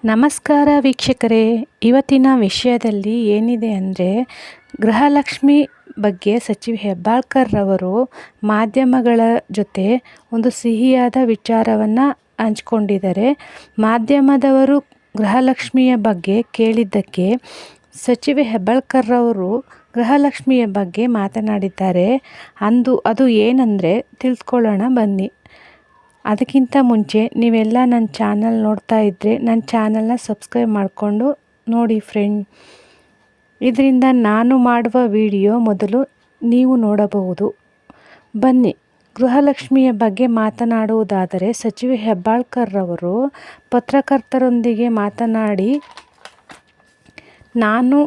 ನಮಸ್ಕಾರ ವೀಕ್ಷಕರೇ, ಇವತ್ತಿನ ವಿಷಯದಲ್ಲಿ ಏನಿದೆ ಅಂದರೆ ಗೃಹಲಕ್ಷ್ಮಿ ಬಗ್ಗೆ ಸಚಿವ ಹೆಬ್ಬಾಳ್ಕರ್ ರವರು ಮಾಧ್ಯಮಗಳ ಜೊತೆ ಒಂದು ಸಿಹಿಯಾದ ವಿಚಾರವನ್ನು ಹಂಚ್ಕೊಂಡಿದ್ದಾರೆ. ಮಾಧ್ಯಮದವರು ಗೃಹಲಕ್ಷ್ಮಿಯ ಬಗ್ಗೆ ಕೇಳಿದ್ದಕ್ಕೆ ಸಚಿವ ಹೆಬ್ಬಾಳ್ಕರ್ ರವರು ಗೃಹಲಕ್ಷ್ಮಿಯ ಬಗ್ಗೆ ಮಾತನಾಡಿದ್ದಾರೆ. ಅದು ಏನಂದರೆ ತಿಳಿದುಕೊಳ್ಳೋಣ ಬನ್ನಿ. ಅದಕ್ಕಿಂತ ಮುಂಚೆ ನೀವೆಲ್ಲ ನನ್ನ ಚಾನಲ್ ನೋಡ್ತಾ ಇದ್ದರೆ ನನ್ನ ಚಾನಲ್ನ ಸಬ್ಸ್ಕ್ರೈಬ್ ಮಾಡಿಕೊಂಡು ನೋಡಿ ಫ್ರೆಂಡ್. ಇದರಿಂದ ನಾನು ಮಾಡುವ ವಿಡಿಯೋ ಮೊದಲು ನೀವು ನೋಡಬಹುದು. ಬನ್ನಿ, ಗೃಹಲಕ್ಷ್ಮಿಯ ಬಗ್ಗೆ ಮಾತನಾಡುವುದಾದರೆ ಸಚಿವ ಹೆಬ್ಬಾಳ್ಕರ್ ರವರು ಪತ್ರಕರ್ತರೊಂದಿಗೆ ಮಾತನಾಡಿ, ನಾನು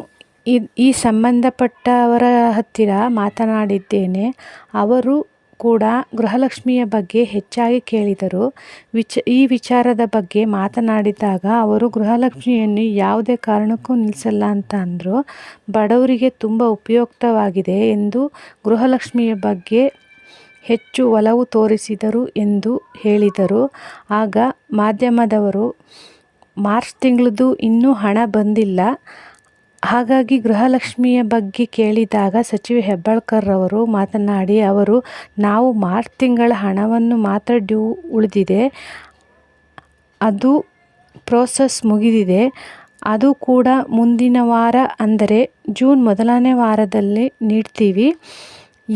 ಈ ಸಂಬಂಧಪಟ್ಟವರ ಹತ್ತಿರ ಮಾತನಾಡಿದ್ದೇನೆ. ಅವರು ಕೂಡ ಗೃಹಲಕ್ಷ್ಮಿಯ ಬಗ್ಗೆ ಹೆಚ್ಚಾಗಿ ಕೇಳಿದರು. ಈ ವಿಚಾರದ ಬಗ್ಗೆ ಮಾತನಾಡಿದಾಗ ಅವರು ಗೃಹಲಕ್ಷ್ಮಿಯನ್ನು ಯಾವುದೇ ಕಾರಣಕ್ಕೂ ನಿಲ್ಲಿಸಲ್ಲ ಅಂತ ಅಂದರು. ಬಡವರಿಗೆ ತುಂಬ ಉಪಯುಕ್ತವಾಗಿದೆ ಎಂದು ಗೃಹಲಕ್ಷ್ಮಿಯ ಬಗ್ಗೆ ಹೆಚ್ಚು ಒಲವು ತೋರಿಸಿದರು ಎಂದು ಹೇಳಿದರು. ಆಗ ಮಾಧ್ಯಮದವರು, ಮಾರ್ಚ್ ತಿಂಗಳದ್ದು ಇನ್ನೂ ಹಣ ಬಂದಿಲ್ಲ, ಹಾಗಾಗಿ ಗೃಹಲಕ್ಷ್ಮಿಯ ಬಗ್ಗೆ ಕೇಳಿದಾಗ ಸಚಿವ ಹೆಬ್ಬಾಳ್ಕರ್ ರವರು ಮಾತನಾಡಿ, ನಾವು ಮಾರ್ಚ್ ತಿಂಗಳ ಹಣವನ್ನು ಮಾತ್ರ ಡ್ಯೂ ಉಳಿದಿದೆ, ಅದು ಪ್ರೋಸೆಸ್ ಮುಗಿದಿದೆ, ಅದು ಕೂಡ ಮುಂದಿನ ವಾರ ಅಂದರೆ ಜೂನ್ ಮೊದಲನೇ ವಾರದಲ್ಲಿ ನೀಡ್ತೀವಿ,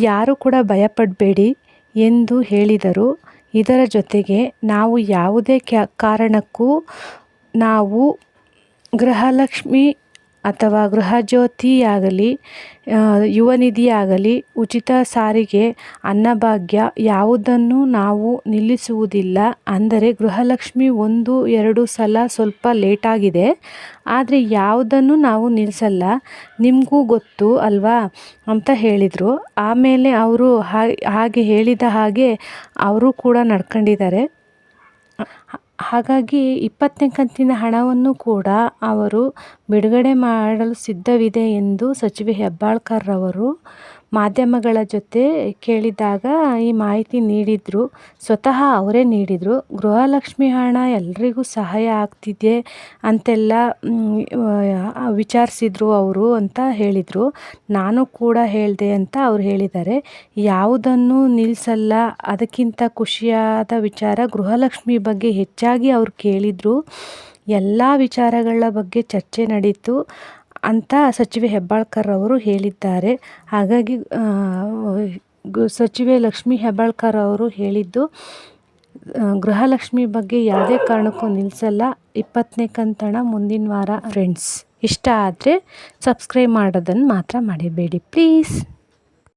ಯಾರು ಕೂಡ ಭಯಪಡಬೇಡಿ ಎಂದು ಹೇಳಿದರು. ಇದರ ಜೊತೆಗೆ ನಾವು ಯಾವುದೇ ಕಾರಣಕ್ಕೂ ನಾವು ಗೃಹಲಕ್ಷ್ಮಿ ಅಥವಾ ಗೃಹಜ್ಯೋತಿಯಾಗಲಿ, ಯುವ ನಿಧಿಯಾಗಲಿ, ಉಚಿತ ಸಾರಿಗೆ, ಅನ್ನಭಾಗ್ಯ ಯಾವುದನ್ನು ನಾವು ನಿಲ್ಲಿಸುವುದಿಲ್ಲ. ಅಂದರೆ ಗೃಹಲಕ್ಷ್ಮಿ 1-2 ಸಲ ಸ್ವಲ್ಪ ಲೇಟಾಗಿದೆ, ಆದರೆ ಯಾವುದನ್ನು ನಾವು ನಿಲ್ಲಿಸಲ್ಲ, ನಿಮಗೂ ಗೊತ್ತು ಅಲ್ವಾ ಅಂತ ಹೇಳಿದರು. ಆಮೇಲೆ ಅವರು ಹಾಗೆ ಹೇಳಿದ ಹಾಗೆ ಅವರು ಕೂಡ ನಡ್ಕೊಂಡಿದ್ದಾರೆ. ಹಾಗಾಗಿ 20ನೇ ಕಂತಿನ ಹಣವನ್ನು ಕೂಡ ಅವರು ಬಿಡುಗಡೆ ಮಾಡಲು ಸಿದ್ಧವಿದೆ ಎಂದು ಸಚಿವ ಹೆಬ್ಬಾಳ್ಕರ್ ರವರು ಮಾಧ್ಯಮಗಳ ಜೊತೆ ಕೇಳಿದಾಗ ಈ ಮಾಹಿತಿ ನೀಡಿದರು. ಸ್ವತಃ ಅವರೇ ನೀಡಿದರು. ಗೃಹಲಕ್ಷ್ಮಿ ಹಣ ಎಲ್ರಿಗೂ ಸಹಾಯ ಆಗ್ತಿದೆ ಅಂತೆಲ್ಲ ವಿಚಾರಿಸಿದ್ರು ಅವರು ಅಂತ ಹೇಳಿದರು. ನಾನು ಕೂಡ ಹೇಳಿದೆ ಅಂತ ಅವ್ರು ಹೇಳಿದ್ದಾರೆ. ಯಾವುದನ್ನು ನಿಲ್ಲಿಸಲ್ಲ. ಅದಕ್ಕಿಂತ ಖುಷಿಯಾದ ವಿಚಾರ, ಗೃಹಲಕ್ಷ್ಮಿ ಬಗ್ಗೆ ಹೆಚ್ಚಾಗಿ ಅವ್ರು ಕೇಳಿದರು. ಎಲ್ಲ ವಿಚಾರಗಳ ಬಗ್ಗೆ ಚರ್ಚೆ ನಡೀತು ಅಂತ ಸಚಿವ ಹೆಬ್ಬಾಳ್ಕರ್ ಅವರು ಹೇಳಿದ್ದಾರೆ. ಹಾಗಾಗಿ ಸಚಿವೆ ಲಕ್ಷ್ಮಿ ಹೆಬ್ಬಾಳ್ಕರ್ ಅವರು ಹೇಳಿದ್ದು, ಗೃಹಲಕ್ಷ್ಮಿ ಬಗ್ಗೆ ಯಾವುದೇ ಕಾರಣಕ್ಕೂ ನಿಲ್ಲಿಸಲ್ಲ, 20ನೇ ಕಂತಣ ಮುಂದಿನ ವಾರ ಫ್ರೆಂಡ್ಸ್. ಇಷ್ಟ ಆದರೆ ಸಬ್ಸ್ಕ್ರೈಬ್ ಮಾಡೋದನ್ನು ಮಾತ್ರ ಮರಿಬೇಡಿ ಪ್ಲೀಸ್.